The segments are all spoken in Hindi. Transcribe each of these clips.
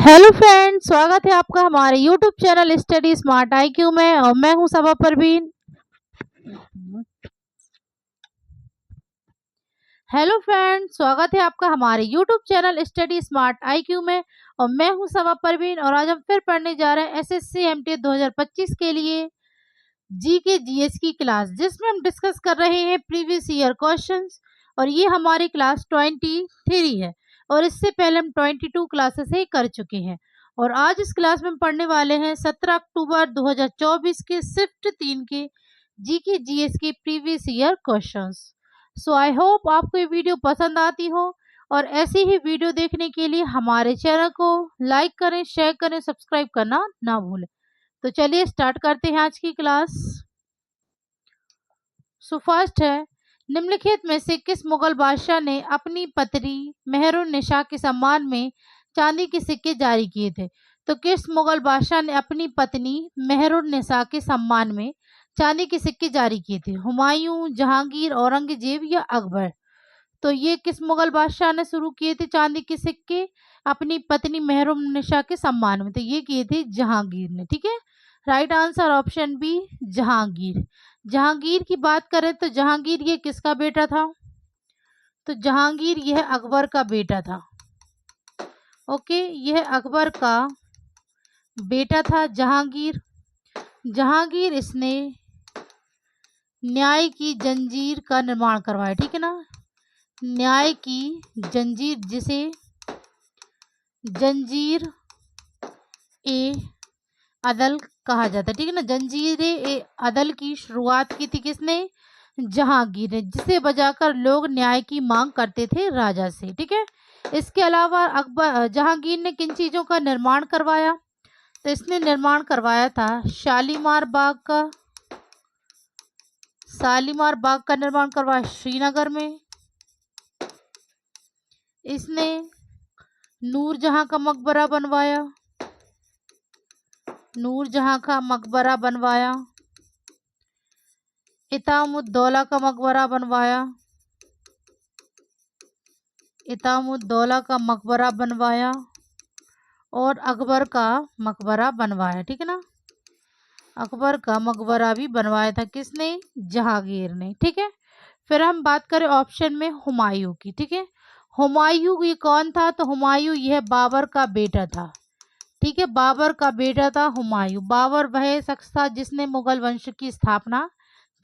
हेलो फ्रेंड्स, स्वागत है आपका हमारे YouTube channel study smart IQ में। और मैं हूं सबा परवीन। हेलो फ्रेंड्स, स्वागत है आपका हमारे YouTube channel study smart IQ में। और मैं हूं सबा परवीन और आज हम फिर पढ़ने जा रहे हैं एसएससी एमटी 2025 के लिए जी के जीएस की क्लास, जिसमें हम डिस्कस कर रहे हैं प्रीवियस ईयर क्वेश्चंस। और ये हमारी क्लास 23 है और इससे पहले हम 22 क्लासेस ही कर चुके हैं। और आज इस क्लास में हम पढ़ने वाले हैं 17 अक्टूबर 2024 के शिफ्ट 3 के जी के जीएस के previous year questions. So I hope आपको ये वीडियो पसंद आती हो। और ऐसी ही वीडियो देखने के लिए हमारे चैनल को लाइक करें, शेयर करें, सब्सक्राइब करना ना भूलें। तो चलिए स्टार्ट करते हैं आज की क्लास। सो फर्स्ट है, निम्नलिखित में से किस मुगल बादशाह ने अपनी पत्नी मेहरुन्निसा के सम्मान में चांदी के सिक्के जारी किए थे? तो किस मुगल बादशाह ने अपनी पत्नी मेहरुन्निसा के सम्मान में चांदी के सिक्के जारी किए थे? हुमायूं, जहांगीर, औरंगजेब या अकबर? तो ये किस मुगल बादशाह ने शुरू किए थे चांदी के सिक्के अपनी पत्नी मेहरुन्निसा के सम्मान में? तो ये किए थे जहांगीर ने। ठीक है, right answer option B, Jahangir. Jahangir की बात करें तो जहांगीर ये किसका बेटा था? तो जहांगीर यह अकबर का बेटा था। ओके, यह अकबर का बेटा था जहांगीर। जहांगीर इसने न्याय की जंजीर का निर्माण करवाया। ठीक है ना, न्याय की जंजीर, जिसे जंजीर ए अदल कहा जाता है। ठीक है ना, जंजीर ए अदल की शुरुआत की थी किसने? जहांगीर ने, जिसे बजाकर लोग न्याय की मांग करते थे राजा से। ठीक है, इसके अलावा अकबर जहांगीर ने किन चीजों का निर्माण करवाया? तो इसने निर्माण करवाया था शालीमार बाग का। शालीमार बाग का निर्माण करवाया श्रीनगर में। इसने नूरजहां का मकबरा बनवाया। नूरजहां का मकबरा बनवाया। इतामुद्दौला का मकबरा बनवाया। इतामुद्दौला का मकबरा बनवाया और अकबर का मकबरा बनवाया। ठीक है ना, अकबर का मकबरा भी बनवाया था किसने? जहांगीर ने। ठीक है, फिर हम बात करें ऑप्शन में हुमायूं की। ठीक है, हुमायूं ये कौन था? तो हुमायूं यह बाबर का बेटा था। ठीक है, बाबर का बेटा था हुमायूं। बाबर वह शख्स था जिसने मुगल वंश की स्थापना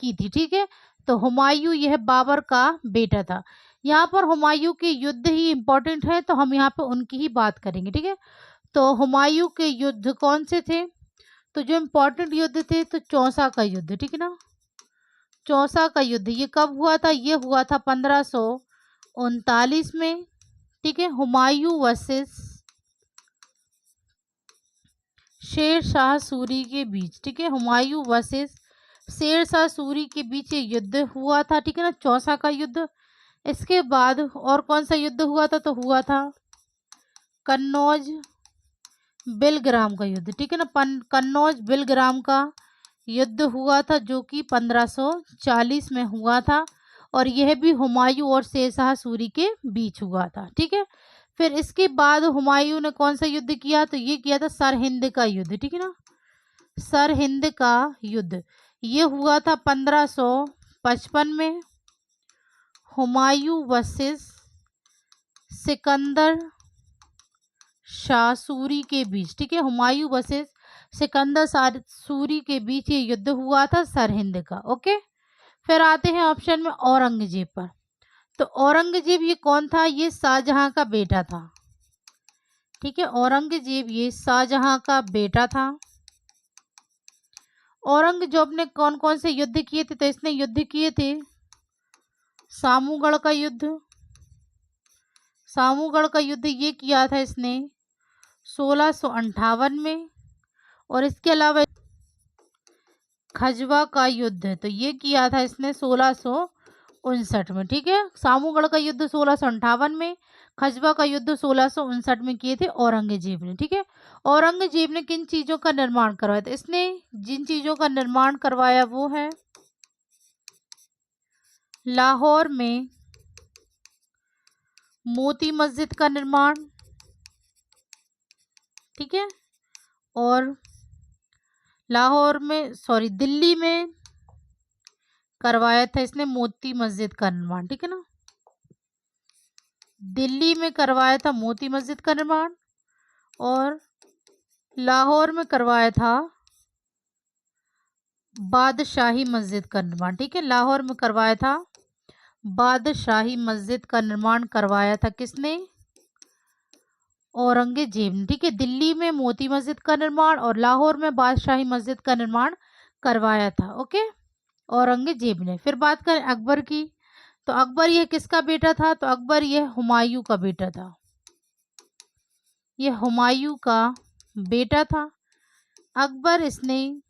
की थी। ठीक है, तो हुमायूं यह बाबर का बेटा था। यहाँ पर हुमायूं के युद्ध ही इंपॉर्टेंट है, तो हम यहाँ पे उनकी ही बात करेंगे। ठीक है, तो हुमायूं के युद्ध कौन से थे? तो जो इम्पोर्टेंट युद्ध थे तो चौसा का युद्ध। ठीक है ना, चौसा का युद्ध ये कब हुआ था? ये हुआ था 1539 में। ठीक है, हुमायूं वर्सेस शेर शाह सूरी के बीच। ठीक है, हुमायूं वर्सेस शेर शाह सूरी के बीच ये युद्ध हुआ था। ठीक है ना, चौसा का युद्ध। इसके बाद और कौन सा युद्ध हुआ था? तो हुआ था कन्नौज बिलग्राम का युद्ध। ठीक है ना, कन्नौज बिलग्राम का युद्ध हुआ था, जो कि 1540 में हुआ था। और यह भी हुमायूं और शेरशाह सूरी के बीच हुआ था। ठीक है, फिर इसके बाद हुमायूं ने कौन सा युद्ध किया? तो ये किया था सरहिंद का युद्ध। ठीक है ना, सरहिंद का युद्ध ये हुआ था 1555 में। हुमायूं वर्सेस सिकंदर शाह सूरी के बीच। ठीक है, हुमायूं वर्सेस सिकंदर सूरी के बीच ये युद्ध हुआ था सरहिंद का। ओके, फिर आते हैं ऑप्शन में औरंगजेब पर। तो औरंगजेब ये कौन था? ये शाहजहां का बेटा था। ठीक है, औरंगजेब ये शाहजहां का बेटा था। औरंगजेब ने कौन कौन से युद्ध किए थे? तो इसने युद्ध किए थे सामूगढ़ का युद्ध। सामूगढ़ का युद्ध ये किया था इसने 1658 में। और इसके अलावा खजवा का युद्ध तो ये किया था इसने 1659 में। ठीक है, सामूगढ़ का युद्ध 1658 में, खजवा का युद्ध 1659 में किए थे औरंगजेब ने। ठीक है, औरंगजेब ने किन चीजों का निर्माण करवाया था? इसने जिन चीजों का निर्माण करवाया वो है लाहौर में मोती मस्जिद का निर्माण, ठीक है। और लाहौर में दिल्ली में करवाया था इसने मोती मस्जिद का निर्माण, ठीक है ना। दिल्ली में करवाया था मोती मस्जिद का निर्माण और लाहौर में करवाया था बादशाही मस्जिद का निर्माण, ठीक है। लाहौर में करवाया था बादशाही मस्जिद का निर्माण करवाया था किसने? औरंगजेब ने, ठीक है। दिल्ली में मोती मस्जिद का निर्माण और लाहौर में बादशाही मस्जिद का निर्माण करवाया था, ओके, औरंगजेब ने। फिर बात करें अकबर की, तो अकबर यह किसका बेटा था? तो अकबर यह हुमायूं का बेटा था, यह हुमायूं का बेटा था। अकबर इसने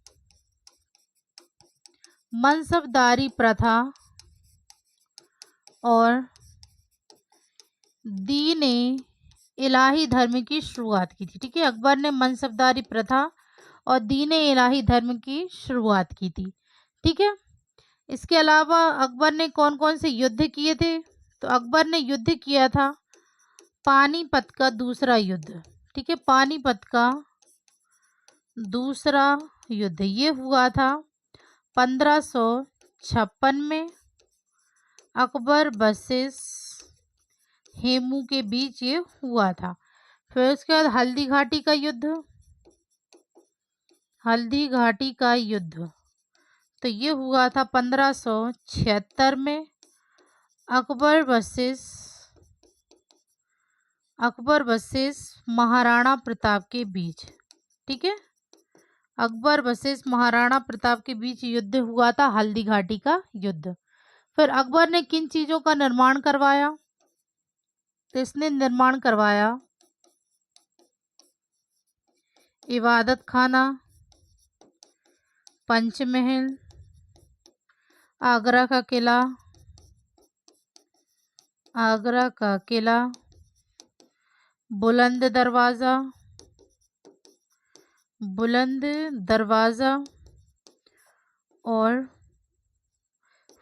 मनसबदारी प्रथा और दीन इलाही धर्म की शुरुआत की थी, ठीक है। अकबर ने मनसबदारी प्रथा और दीन इलाही धर्म की शुरुआत की थी, ठीक है। इसके अलावा अकबर ने कौन कौन से युद्ध किए थे? तो अकबर ने युद्ध किया था पानीपत का दूसरा युद्ध, ठीक है। पानीपत का दूसरा युद्ध ये हुआ था 1556 में। अकबर वर्सेस हेमू के बीच ये हुआ था। फिर उसके बाद हल्दी घाटी का युद्ध, हल्दी घाटी का युद्ध तो ये हुआ था 1576 में। अकबर वर्सेस महाराणा प्रताप के बीच, ठीक है। अकबर वर्सेस महाराणा प्रताप के बीच युद्ध हुआ था हल्दी घाटी का युद्ध। फिर अकबर ने किन चीजों का निर्माण करवाया? तो इसने निर्माण करवाया इबादत खाना, पंचमहल, आगरा का किला, आगरा का किला, बुलंद दरवाज़ा, बुलंद दरवाज़ा और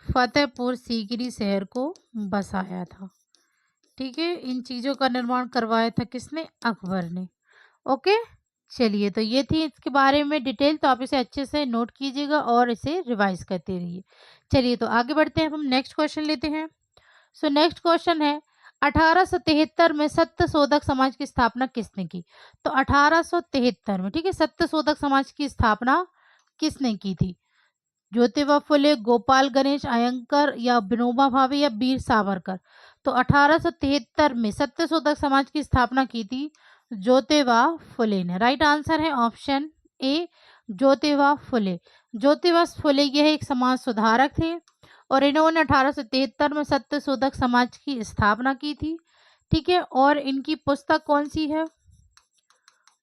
फतेहपुर सीकरी शहर को बसाया था, ठीक है। इन चीज़ों का निर्माण करवाया था किसने? अकबर ने, ओके। चलिए, तो ये थी इसके बारे में डिटेल, तो आप इसे अच्छे से नोट कीजिएगा और इसे रिवाइज करते रहिए। चलिए, तो आगे बढ़ते हैं, हम नेक्स्ट क्वेश्चन लेते हैं। सो नेक्स्ट क्वेश्चन है 1873 में सत्यशोधक समाज की स्थापना किसने की? तो 1873 में, ठीक है, सत्यशोधक समाज की स्थापना किसने की थी? ज्योतिबा फुले, गोपाल गणेश अयंगर या विनोबा भावे या वीर सावरकर? तो 1873 में सत्यशोधक समाज की स्थापना की थी ज्योतिबा फुले ने। राइट आंसर है ऑप्शन ए, ज्योतिबा फुले। ज्योतिबा फुले यह एक समाज सुधारक थे और इन्होंने 1873 में सत्यशोधक समाज की स्थापना की थी, ठीक है। और इनकी पुस्तक कौन सी है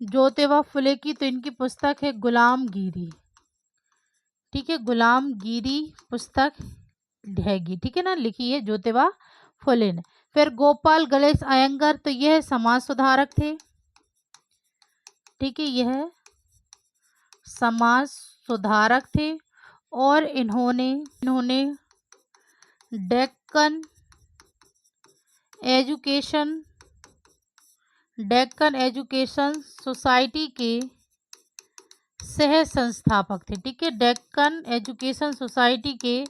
ज्योतिबा फुले की? तो इनकी पुस्तक है गुलामगिरी, ठीक है, गुलामगिरी पुस्तक हैगी, ठीक है ना, लिखी है ज्योतिबा फुले ने। फिर गोपाल गणेश अयंगर, तो यह समाज सुधारक थे, ठीक है, यह समाज सुधारक थे और इन्होंने डेक्कन एजुकेशन सोसाइटी के सह संस्थापक थे, ठीक है। डेक्कन एजुकेशन सोसाइटी के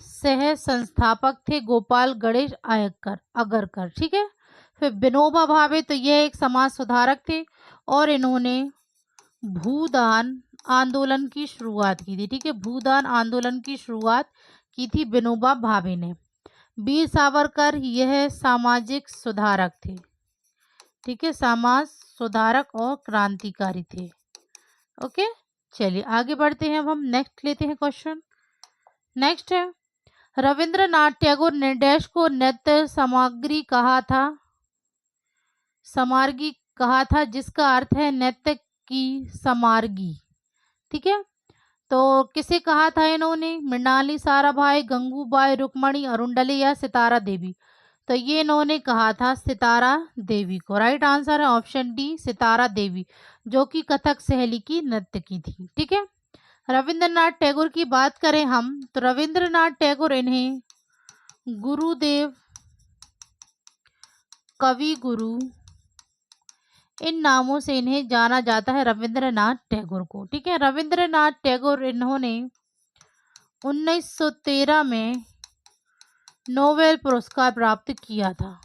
सह संस्थापक थे गोपाल गणेश अगरकर, ठीक है। फिर विनोबा भावे, तो यह एक समाज सुधारक थे और इन्होंने भूदान आंदोलन की शुरुआत की थी, ठीक है। भूदान आंदोलन की शुरुआत की थी विनोबा भावे ने। वीर सावरकर यह सामाजिक सुधारक थे, ठीक है, समाज सुधारक और क्रांतिकारी थे, ओके। चलिए आगे बढ़ते हैं, अब हम नेक्स्ट लेते हैं क्वेश्चन। नेक्स्ट है रविंद्रनाथ टैगोर ने डैश को नृत्य सामग्री कहा था, समार्गी कहा था, जिसका अर्थ है नृत्य की समार्गी, ठीक है। तो किसे कहा था इन्होंने? मृणाली साराभाई, गंगूबाई, रुक्मणी अरुंडले या सितारा देवी? तो ये इन्होंने कहा था सितारा देवी को। राइट आंसर है ऑप्शन डी, सितारा देवी, जो कि कथक शैली की नृत्य की थी, ठीक है। रविंद्रनाथ टैगोर की बात करें हम, तो रविंद्रनाथ टैगोर इन्हें गुरुदेव, कवि गुरु इन नामों से इन्हें जाना जाता है रविंद्रनाथ टैगोर को। ठीक है, रविंद्रनाथ टैगोर इन्होंने 1913 में नोबेल पुरस्कार प्राप्त किया था।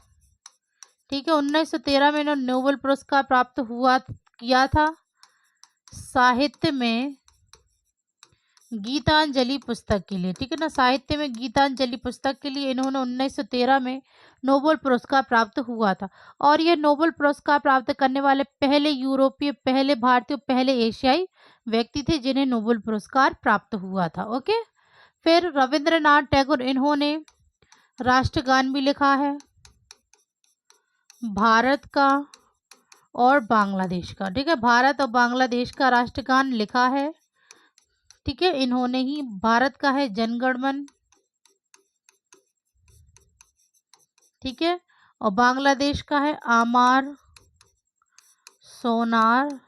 ठीक है, 1913 में इन्होंने नोबेल पुरस्कार प्राप्त किया था साहित्य में गीतांजलि पुस्तक के लिए। ठीक है ना, साहित्य में गीतांजलि पुस्तक के लिए इन्होंने 1913 में नोबेल पुरस्कार प्राप्त हुआ था। और यह नोबेल पुरस्कार प्राप्त करने वाले पहले यूरोपीय, पहले भारतीय, पहले एशियाई व्यक्ति थे जिन्हें नोबेल पुरस्कार प्राप्त हुआ था। ओके, फिर रविंद्रनाथ टैगोर इन्होंने राष्ट्रगान भी लिखा है भारत का और बांग्लादेश का। ठीक है, भारत और बांग्लादेश का राष्ट्रगान लिखा है। ठीक है, इन्होंने ही भारत का है जनगण मन। ठीक है, और बांग्लादेश का है आमार सोनार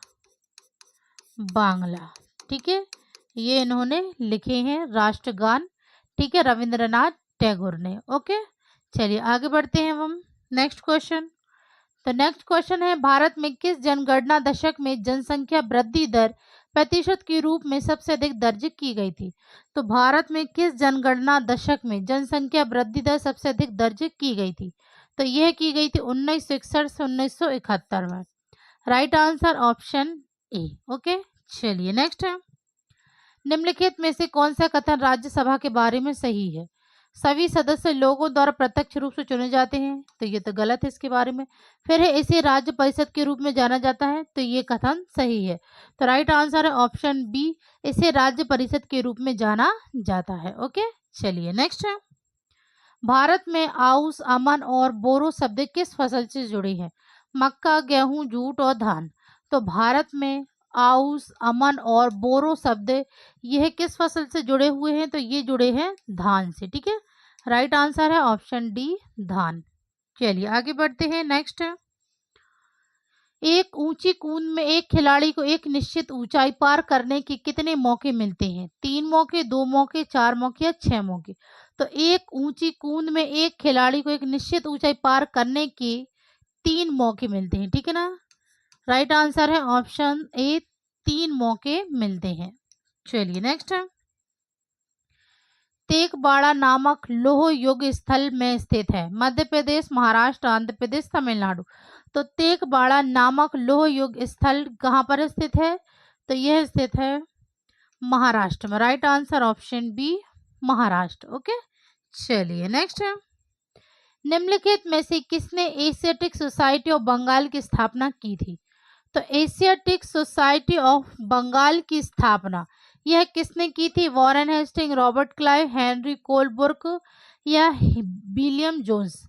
बांग्ला। ठीक है, ये इन्होंने लिखे हैं राष्ट्रगान। ठीक है, रविंद्रनाथ टैगोर ने। ओके, चलिए आगे बढ़ते हैं हम नेक्स्ट क्वेश्चन। तो नेक्स्ट क्वेश्चन है, भारत में किस जनगणना दशक में जनसंख्या वृद्धि दर प्रतिशत के रूप में सबसे अधिक दर्ज की गई थी? तो भारत में किस जनगणना दशक में जनसंख्या वृद्धि दर सबसे अधिक दर्ज की गई थी? तो यह की गई थी 1961 से 1971 में। राइट आंसर ऑप्शन ए। ओके, चलिए नेक्स्ट है, निम्नलिखित में से कौन सा कथन राज्यसभा के बारे में सही है? सभी सदस्य लोगों द्वारा प्रत्यक्ष रूप से चुने जाते हैं, तो ये तो गलत है इसके बारे में। फिर है इसे राज्य परिषद के रूप में जाना जाता है, तो ये कथन सही है। तो राइट आंसर है ऑप्शन बी, इसे राज्य परिषद के रूप में जाना जाता है। ओके, चलिए नेक्स्ट है, भारत में आउस, अमन और बोरो शब्द किस फसल से जुड़े हैं? मक्का, गेहूं, जूट और धान। तो भारत में आउस, अमन और बोरो शब्द यह किस फसल से जुड़े हुए हैं? तो ये जुड़े हैं धान से। ठीक है, राइट आंसर है ऑप्शन डी, धान। चलिए आगे बढ़ते हैं नेक्स्ट है, एक ऊंची कूद में एक खिलाड़ी को एक निश्चित ऊंचाई पार करने के कितने मौके मिलते हैं? 3 मौके, 2 मौके, 4 मौके या 6 मौके? तो एक ऊंची कूद में एक खिलाड़ी को एक निश्चित ऊंचाई पार करने के 3 मौके मिलते हैं। ठीक है ना, राइट आंसर है ऑप्शन ए, 3 मौके मिलते हैं। चलिए नेक्स्ट है, तेगबाड़ा नामक लोह युग स्थल में स्थित है? मध्य प्रदेश, महाराष्ट्र, आंध्र प्रदेश, तमिलनाडु। तो तेगबाड़ा नामक लोह युग स्थल कहाँ पर स्थित है? तो यह स्थित है महाराष्ट्र में। Right answer option B, Maharashtra. Okay, चलिए नेक्स्ट है, निम्नलिखित में से किसने एशियाटिक सोसाइटी ऑफ बंगाल की स्थापना की थी? तो एशियाटिक सोसाइटी ऑफ बंगाल की स्थापना यह किसने की थी? Warren Hasting, Robert Clive, Henry Colberg या विलियम जोन्स?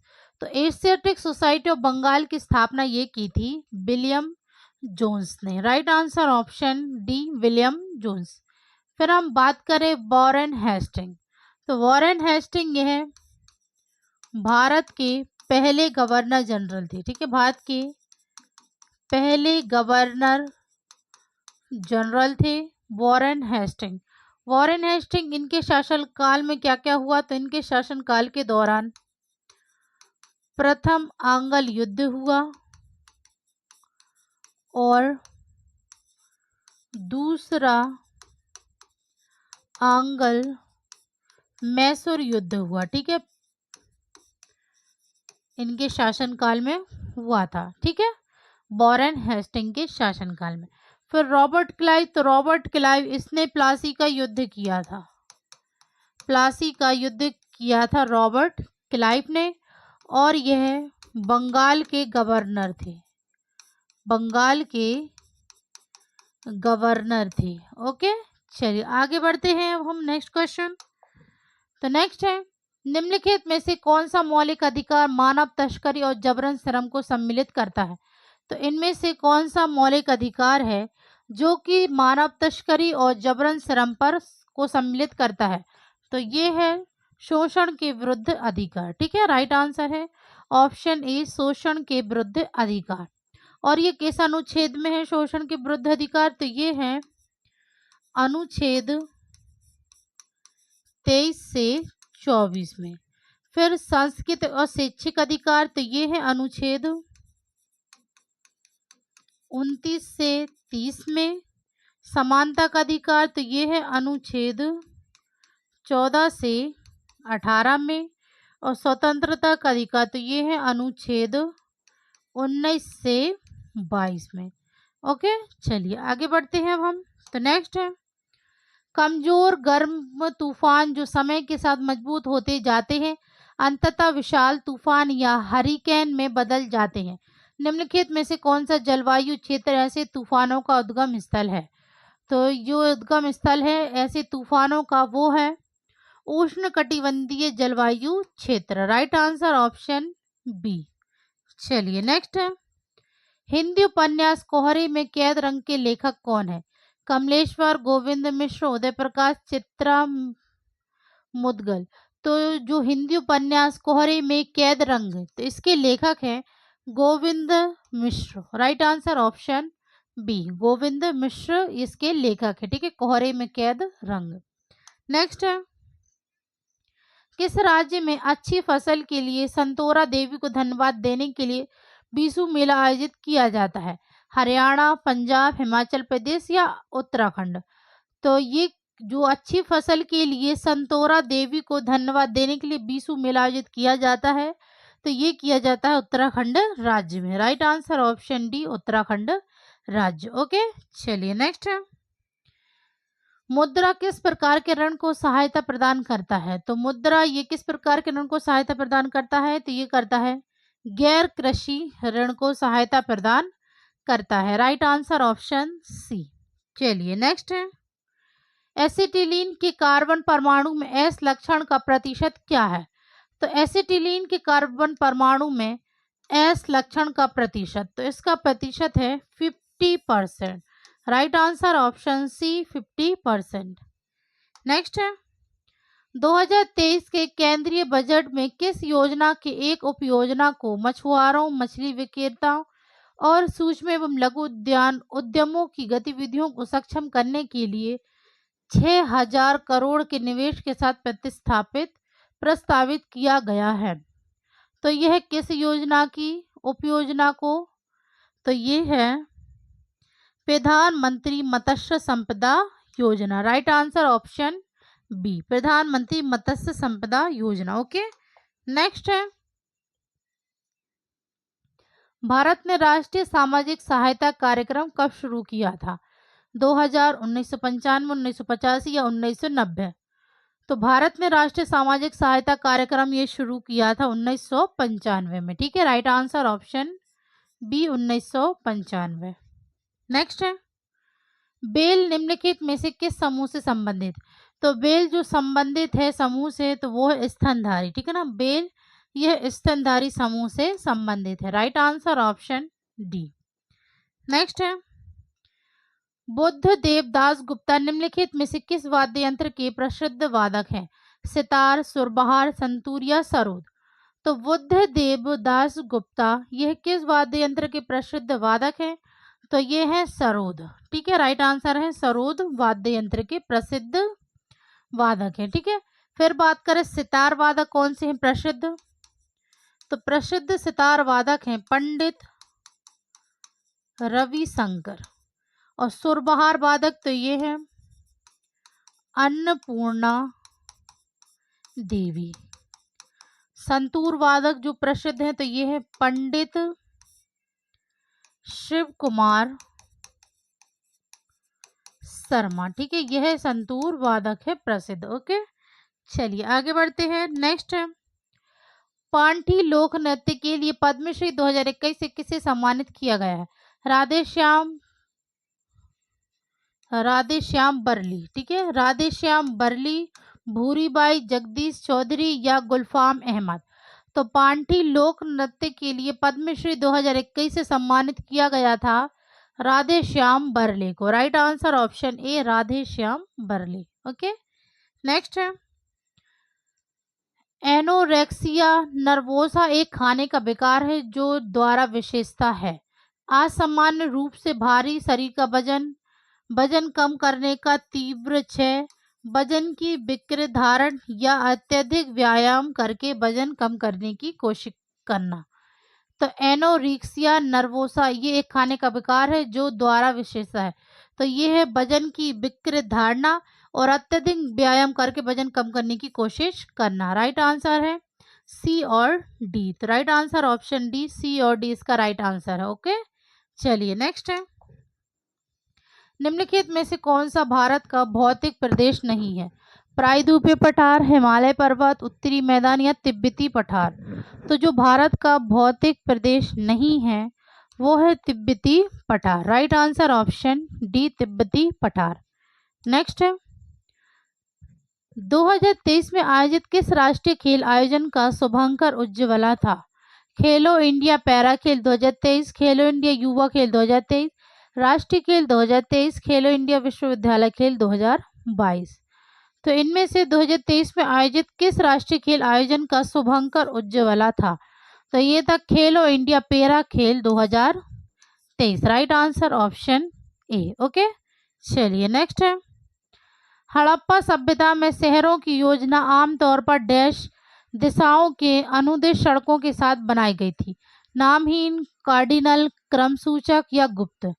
तो एशियाटिक सोसाइटी ऑफ बंगाल की स्थापना ये की थी विलियम जोन्स ने। Right answer option D, William Jones. फिर हम बात करें वॉरेन हेस्टिंग, तो वॉरेन हेस्टिंग यह भारत के पहले गवर्नर जनरल थे। ठीक है, भारत के पहले गवर्नर जनरल थे वॉरेन हेस्टिंग। वॉरेन हेस्टिंग, इनके शासनकाल में क्या क्या हुआ? तो इनके शासनकाल के दौरान प्रथम आंग्ल युद्ध हुआ और दूसरा आंग्ल मैसूर युद्ध हुआ। ठीक है, इनके शासनकाल में हुआ था। ठीक है, वॉरेन हेस्टिंग के शासनकाल में। फिर रॉबर्ट क्लाइव, तो रॉबर्ट क्लाइव इसने प्लासी का युद्ध किया था। प्लासी का युद्ध किया था रॉबर्ट क्लाइव ने, और यह बंगाल के गवर्नर थे। बंगाल के गवर्नर थे। ओके, चलिए आगे बढ़ते हैं अब हम नेक्स्ट क्वेश्चन। तो नेक्स्ट है, निम्नलिखित में से कौन सा मौलिक अधिकार मानव तस्करी और जबरन श्रम को सम्मिलित करता है? तो इनमें से कौन सा मौलिक अधिकार है जो कि मानव तस्करी और जबरन श्रम पर को सम्मिलित करता है? तो ये है शोषण के विरुद्ध अधिकार। ठीक है, राइट आंसर है ऑप्शन ए, शोषण के विरुद्ध अधिकार। और ये किस अनुच्छेद में है शोषण के विरुद्ध अधिकार? तो ये है अनुच्छेद 23 से 24 में। फिर सांस्कृतिक और शैक्षिक अधिकार, तो ये है अनुच्छेद 29 से 30 में। समानता का अधिकार तो ये है अनुच्छेद 14 से 18 में। और स्वतंत्रता का अधिकार तो ये है अनुच्छेद 19 से 22 में। ओके, चलिए आगे बढ़ते हैं अब हम। तो नेक्स्ट है कमजोर गर्म तूफान जो समय के साथ मजबूत होते जाते हैं अंततः विशाल तूफान या हरिकेन में बदल जाते हैं। निम्नलिखित में से कौन सा जलवायु क्षेत्र ऐसे तूफानों का उद्गम स्थल है? तो जो उद्गम स्थल है ऐसे तूफानों का वो है उष्णकटिबंधीय जलवायु क्षेत्र। Right answer option B. चलिए नेक्स्ट है हिंदी उपन्यास कोहरे में कैद रंग के लेखक कौन है? कमलेश्वर, गोविंद मिश्र, उदय प्रकाश, चित्रा मुदगल। तो जो हिंदी उपन्यास कोहरे में कैद रंग तो इसके लेखक हैं Govind Mishra. Right answer option B, Govind Mishra इसके लेखक है। ठीक है, कोहरे में कैद रंग। नेक्स्ट है किस राज्य में अच्छी फसल के लिए संतोरा देवी को धन्यवाद देने के लिए बीसू मेला आयोजित किया जाता है? हरियाणा, पंजाब, हिमाचल प्रदेश या उत्तराखंड? तो ये जो अच्छी फसल के लिए संतोरा देवी को धन्यवाद देने के लिए बीसू मेला आयोजित किया जाता है तो ये किया जाता है उत्तराखंड राज्य में। Right answer option D, Uttarakhand राज्य। ओके, चलिए नेक्स्ट है मुद्रा किस प्रकार के ऋण को सहायता प्रदान करता है? तो मुद्रा ये किस प्रकार के ऋण को सहायता प्रदान करता है? तो ये करता है गैर कृषि ऋण को सहायता प्रदान करता है। Right answer option C. चलिए नेक्स्ट है एसिटिलीन के कार्बन परमाणु में एस लक्षण का प्रतिशत क्या है? तो एसिटिलीन के कार्बन परमाणु में एस लक्षण का प्रतिशत तो इसका प्रतिशत है 50%। Right answer option C, 50%। Next है 2023 के केंद्रीय बजट में किस योजना के एक उपयोजना को मछुआरों, मछली विक्रेताओं और सूक्ष्म एवं लघु उद्यमों की गतिविधियों को सक्षम करने के लिए 6,000 करोड़ के निवेश के साथ प्रस्तावित किया गया है? तो यह किस योजना की उपयोजना को? तो ये है प्रधानमंत्री मत्स्य संपदा योजना। राइट आंसर ऑप्शन बी, प्रधानमंत्री मत्स्य संपदा योजना। ओके, नेक्स्ट है भारत ने राष्ट्रीय सामाजिक सहायता कार्यक्रम कब शुरू किया था? 2000, 1995, 1985 या 1990? तो भारत ने राष्ट्रीय सामाजिक सहायता कार्यक्रम ये शुरू किया था 1995 में। ठीक है, right answer option B, 1995। Next है बेल निम्नलिखित में से किस समूह से संबंधित? तो बेल जो संबंधित है समूह से तो वो है स्तनधारी। ठीक है ना, बेल यह स्तनधारी समूह से संबंधित है। Right answer option D. Next है बुद्ध देवदास गुप्ता निम्नलिखित में से किस वाद्य यंत्र के प्रसिद्ध वादक हैं? सितार, सुरबहार, संतूर या सरोद? तो बुद्ध देवदास गुप्ता यह किस वाद्य यंत्र के प्रसिद्ध वादक हैं? तो ये है सरोद। ठीक है, राइट आंसर है सरोद वाद्य यंत्र के प्रसिद्ध वादक हैं। ठीक है, फिर बात करें सितार वादक कौन से हैं प्रसिद्ध? तो प्रसिद्ध सितार वादक हैं पंडित रविशंकर। और सुरबहार वादक तो ये है अन्नपूर्णा देवी। संतूर वादक जो प्रसिद्ध है तो ये है पंडित शिव कुमार शर्मा। ठीक है, यह संतूर वादक है प्रसिद्ध। ओके, चलिए आगे बढ़ते हैं। नेक्स्ट है पांठी लोक नृत्य के लिए पद्मश्री 2021 से किसे सम्मानित किया गया है? राधेश्याम बरली। ठीक है, राधेश्याम बरली, भूरीबाई जगदीश चौधरी या गुलफाम अहमद? तो पांठी लोक नृत्य के लिए पद्मश्री 2021 से सम्मानित किया गया था राधेश्याम बरले को। Right answer option A, Radheshyam Barle. Okay, next है एनोरेक्सिया नर्वोसा एक खाने का विकार है जो द्वारा विशेषता है असामान्य रूप से भारी शरीर का वजन कम करने का तीव्र क्षय, वजन की विकृत धारण या अत्यधिक व्यायाम करके वजन कम करने की कोशिश करना। तो एनोरेक्सिया नर्वोसा ये एक खाने का विकार है जो द्वारा विशेषता है। तो ये है वजन की विकृत धारणा और अत्यधिक व्यायाम करके वजन कम करने की कोशिश करना। राइट आंसर है सी और डी। तो राइट आंसर ऑप्शन डी, सी और डी इसका राइट आंसर है। ओके, चलिए नेक्स्ट है, निम्नलिखित में से कौन सा भारत का भौतिक प्रदेश नहीं है? प्रायद्वीपीय पठार, हिमालय पर्वत, उत्तरी मैदान या तिब्बती पठार। तो जो भारत का भौतिक प्रदेश नहीं है वो है तिब्बती पठार। राइट आंसर ऑप्शन डी, तिब्बती पठार। नेक्स्ट है, 2023 में आयोजित किस राष्ट्रीय खेल आयोजन का शुभंकर उज्ज्वला था? खेलो इंडिया पैरा खेल 2023, खेलो इंडिया युवा खेल 2023, राष्ट्रीय खेल 2023, खेलो इंडिया विश्वविद्यालय खेल 2022। तो इनमें से 2023 में आयोजित किस राष्ट्रीय खेल आयोजन का शुभंकर उज्ज्वला था? तो ये था खेलो इंडिया पैरा खेल 2023। राइट आंसर ऑप्शन ए। ओके, चलिए नेक्स्ट है, हड़प्पा सभ्यता में शहरों की योजना आमतौर पर डैश दिशाओं के अनुदिश सड़कों के साथ बनाई गई थी? नामहीन, कार्डिनल, क्रमसूचक या गुप्त।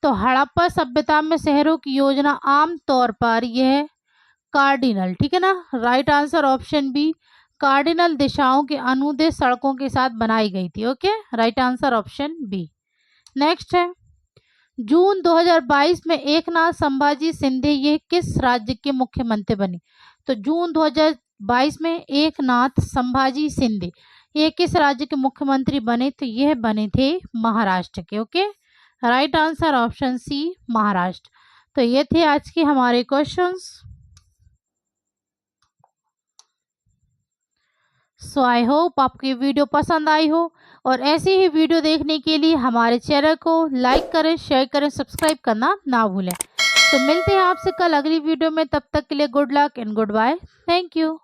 तो हड़प्पा सभ्यता में शहरों की योजना आमतौर पर यह कार्डिनल, ठीक है ना। Right answer option B, cardinal दिशाओं के अनुदिश सड़कों के साथ बनाई गई थी। Okay, right answer option B. Next है, जून 2022 में एकनाथ संभाजी शिंदे ये किस राज्य के मुख्यमंत्री बने? तो जून 2022 में एकनाथ संभाजी शिंदे ये किस राज्य के मुख्यमंत्री बने? तो यह बने थे महाराष्ट्र के। Okay, right answer option C, Maharashtra. तो ये थे आज के हमारे क्वेश्चंस। सो आई होप आपको ये वीडियो पसंद आई हो, और ऐसी ही वीडियो देखने के लिए हमारे चैनल को लाइक करें, शेयर करें, सब्सक्राइब करना ना भूलें। तो मिलते हैं आपसे कल अगली वीडियो में, तब तक के लिए good luck and goodbye. Thank you.